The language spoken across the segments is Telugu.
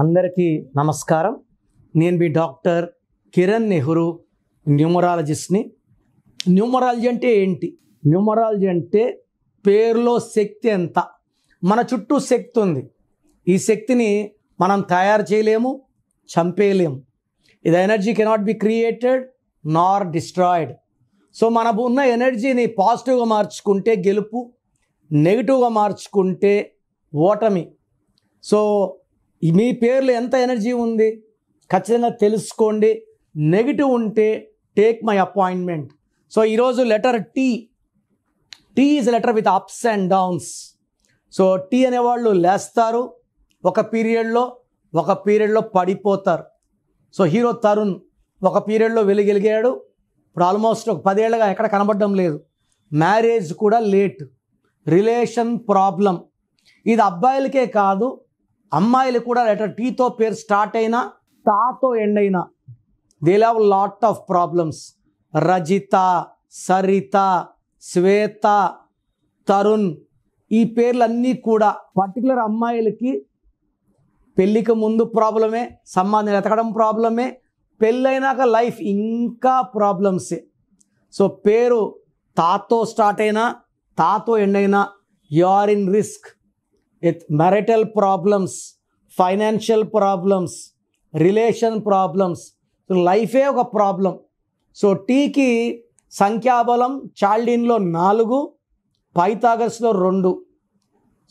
అందరికీ నమస్కారం. నేను మీ డాక్టర్ కిరణ్ నెహ్రూ, న్యూమరాలజిస్ట్ని. న్యూమరాలజీ అంటే ఏంటి? న్యూమరాలజీ అంటే పేరులో శక్తి ఎంత. మన చుట్టూ శక్తి ఉంది. ఈ శక్తిని మనం తయారు చేయలేము, చంపేయలేము. ఇది energy cannot be created Nar destroyed. So మనకు ఉన్న ఎనర్జీని పాజిటివ్గా మార్చుకుంటే గెలుపు, నెగిటివ్గా మార్చుకుంటే ఓటమి. సో మీ పేర్లో ఎంత ఎనర్జీ ఉంది ఖచ్చితంగా తెలుసుకోండి. నెగిటివ్ ఉంటే టేక్ మై అపాయింట్మెంట్. సో ఈరోజు letter T. T is letter with ups and downs. So T అనేవాళ్ళు లేస్తారు ఒక పీరియడ్లో పడిపోతారు. సో హీరో తరుణ్ ఒక పీరియడ్లో వెలిగెలిగాడు, ఇప్పుడు ఆల్మోస్ట్ ఒక 10 ఏళ్ళగా ఎక్కడ కనబడడం లేదు. మ్యారేజ్ కూడా లేట్, రిలేషన్ ప్రాబ్లం. ఇది అబ్బాయిలకే కాదు, అమ్మాయిలు కూడా లెటర్ టీతో పేరు స్టార్ట్ అయినా తాతో ఎండ్ అయినా they have lot of problems. Rajitha, Saritha, Swetha, Tarun, ఈ పేర్లన్నీ కూడా పర్టికులర్ అమ్మాయిలకి పెళ్ళికి ముందు ప్రాబ్లమే, సంబంధం ఎతకడం ప్రాబ్లమే, పెళ్ళైనాక లైఫ్ ఇంకా ప్రాబ్లమ్సే. సో పేరు తాతో స్టార్ట్ అయినా తాతో ఎండ్ అయినా you are in risk. Marital problems, financial problems, relation problems, లైఫే ఒక ప్రాబ్లం. సో టీకి సంఖ్యాబలం చాల్డీన్లో 4, పైథాగరస్లో 2.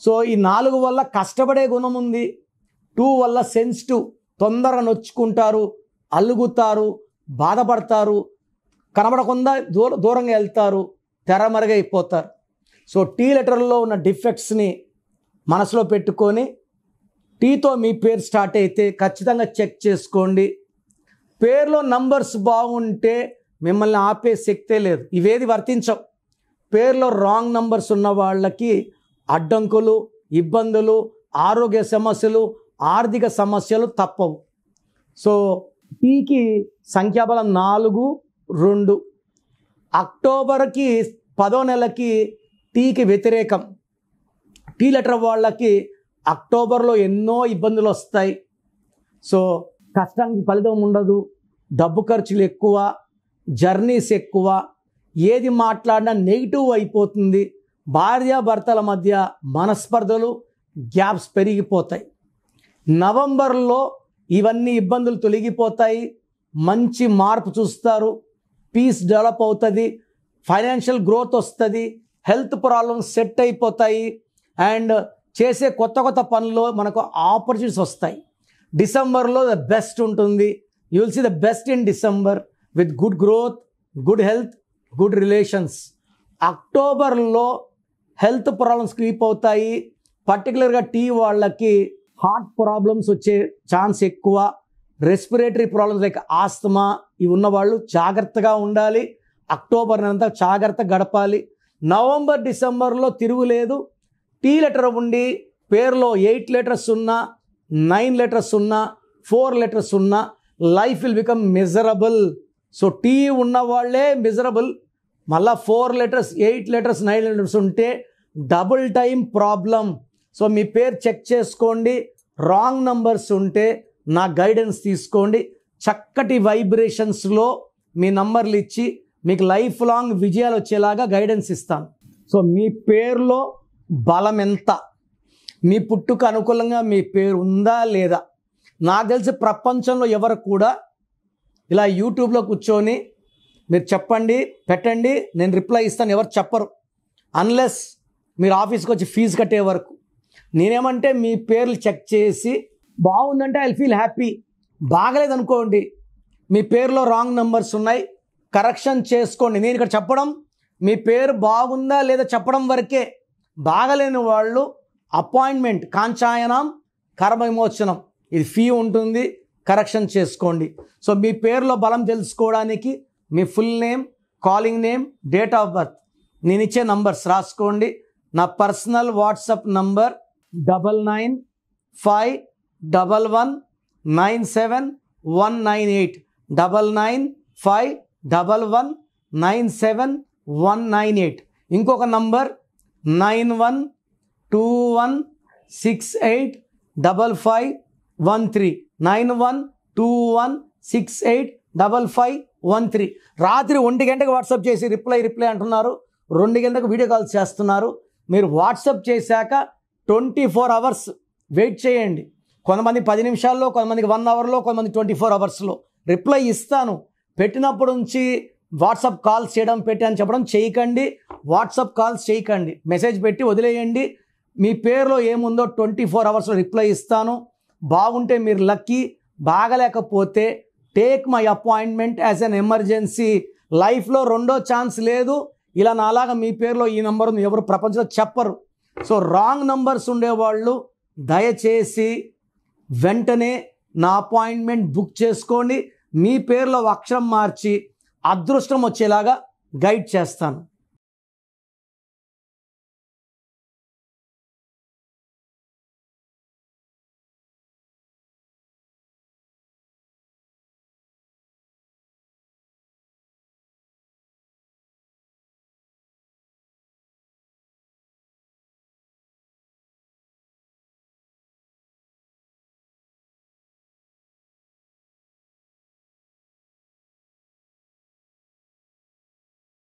సో ఈ 4 వల్ల కష్టపడే గుణం ఉంది. 2 వల్ల సెన్సిటివ్, తొందరగా నొచ్చుకుంటారు, అలుగుతారు, బాధపడతారు, కనబడకుండా దూరంగా వెళ్తారు, తెరమరుగైపోతారు. సో టీ లెటర్లో ఉన్న డిఫెక్ట్స్ని మనసులో పెట్టుకొని టీతో మీ పేరు స్టార్ట్ అయితే ఖచ్చితంగా చెక్ చేసుకోండి. పేరులో నంబర్స్ బాగుంటే మిమ్మల్ని ఆపే శక్తే లేదు. ఇవేది వర్తించవు. పేరులో రాంగ్ నంబర్స్ ఉన్న వాళ్ళకి అడ్డంకులు, ఇబ్బందులు, ఆరోగ్య సమస్యలు, ఆర్థిక సమస్యలు తప్పవు. సో టీకి సంఖ్యాబలం 4, 2. అక్టోబర్కి 10వ నెలకి టీకి వ్యతిరేకం. టీ లెటర్ వాళ్ళకి అక్టోబర్లో ఎన్నో ఇబ్బందులు వస్తాయి. సో కష్టానికి ఫలితం ఉండదు, డబ్బు ఖర్చులు ఎక్కువ, జర్నీస్ ఎక్కువ, ఏది మాట్లాడినా నెగిటివ్ అయిపోతుంది, భార్యాభర్తల మధ్య మనస్పర్ధలు, గ్యాప్స్ పెరిగిపోతాయి. నవంబర్లో ఇవన్నీ ఇబ్బందులు తొలగిపోతాయి, మంచి మార్పు చూస్తారు, పీస్ డెవలప్ అవుతుంది, ఫైనాన్షియల్ గ్రోత్ వస్తుంది, హెల్త్ ప్రాబ్లమ్స్ సెట్ అయిపోతాయి, అండ్ చేసే కొత్త పనుల్లో మనకు ఆపర్చునిటీస్ వస్తాయి. డిసెంబర్లో ద బెస్ట్ ఉంటుంది. You will see the best in December with good growth, good health, good relations. అక్టోబర్లో హెల్త్ ప్రాబ్లమ్స్ క్రీప్ అవుతాయి. పర్టికులర్గా టీ వాళ్ళకి హార్ట్ ప్రాబ్లమ్స్ వచ్చే ఛాన్స్ ఎక్కువ, రెస్పిరేటరీ ప్రాబ్లమ్స్ లైక్ ఆస్తమా ఇవి ఉన్నవాళ్ళు జాగ్రత్తగా ఉండాలి. అక్టోబర్ అంతా జాగ్రత్తగా గడపాలి. నవంబర్, డిసెంబర్లో తిరుగులేదు. టీ లెటర్ ఉండి పేరులో 8 లెటర్స్ ఉన్నా, 9 లెటర్స్ ఉన్నా, 4 లెటర్స్ ఉన్నా life will become miserable. So T ఉన్న వాళ్ళే మిజరబుల్. మళ్ళా 4 లెటర్స్, 8 లెటర్స్, 9 లెటర్స్ ఉంటే డబుల్ టైం ప్రాబ్లం. సో మీ పేరు చెక్ చేసుకోండి. రాంగ్ నంబర్స్ ఉంటే నా గైడెన్స్ తీసుకోండి. చక్కటి వైబ్రేషన్స్లో మీ నంబర్లు ఇచ్చి మీకు లైఫ్ లాంగ్ విజయాలు వచ్చేలాగా గైడెన్స్ ఇస్తాను. సో మీ పేరులో బలం ఎంత, మీ పుట్టుకు అనుకూలంగా మీ పేరు ఉందా లేదా? నాకు తెలిసి ప్రపంచంలో ఎవరు కూడా ఇలా యూట్యూబ్లో కూర్చొని మీరు చెప్పండి, పెట్టండి, నేను రిప్లై ఇస్తాను ఎవరు చెప్పరు, అన్లెస్ మీరు ఆఫీస్కి వచ్చి ఫీజు కట్టే వరకు. నేనేమంటే మీ పేర్లు చెక్ చేసి బాగుందంటే ఐ ఫీల్ హ్యాపీ, బాగలేదనుకోండి మీ పేరులో రాంగ్ నెంబర్స్ ఉన్నాయి, కరెక్షన్ చేసుకోండి. నేను ఇక్కడ చెప్పడం మీ పేరు బాగుందా లేదా చెప్పడం వరకే. బాగలేని వాళ్ళు అపాయింట్మెంట్, కాంచాయనం, కర్మ విమోచనం, ఇది ఫీ ఉంటుంది, కరెక్షన్ చేసుకోండి. సో మీ పేరులో బలం తెలుసుకోవడానికి మీ full name, calling name, date of birth, నేను ఇచ్చే నంబర్స్ రాసుకోండి. నా పర్సనల్ వాట్సాప్ నంబర్ 9951197198 9951197198. ఇంకొక నంబర్ 91216855 9123 9121685513. రాత్రి 1 గంటకు వాట్సాప్ చేసి రిప్లై అంటున్నారు, 2 గంటలకు వీడియో కాల్స్ చేస్తున్నారు. మీరు వాట్సాప్ చేశాక 24 అవర్స్ వెయిట్ చేయండి. కొంతమంది 10 నిమిషాల్లో, కొంతమందికి 1 అవర్లో, కొంతమంది 24 అవర్స్లో రిప్లై ఇస్తాను. పెట్టినప్పుడు నుంచి వాట్సాప్ కాల్స్ చేయడం అని చెప్పడం చేయకండి. వాట్సాప్ కాల్స్ చేయకండి, మెసేజ్ పెట్టి వదిలేయండి. మీ పేరులో ఏముందో 24 అవర్స్లో రిప్లై ఇస్తాను. బాగుంటే మీరు లక్కీ, బాగలేకపోతే take my appointment as an emergency. లైఫ్లో రెండో ఛాన్స్ లేదు. ఇలా నాలాగా మీ పేరులో ఈ నెంబర్ ఉంది ఎవరు ప్రపంచంలో చెప్పరు. సో రాంగ్ నంబర్స్ ఉండేవాళ్ళు దయచేసి వెంటనే నా అపాయింట్మెంట్ బుక్ చేసుకోండి. మీ పేరులో అక్షరం మార్చి అదృష్టం వచ్చేలాగా గైడ్ చేస్తాను.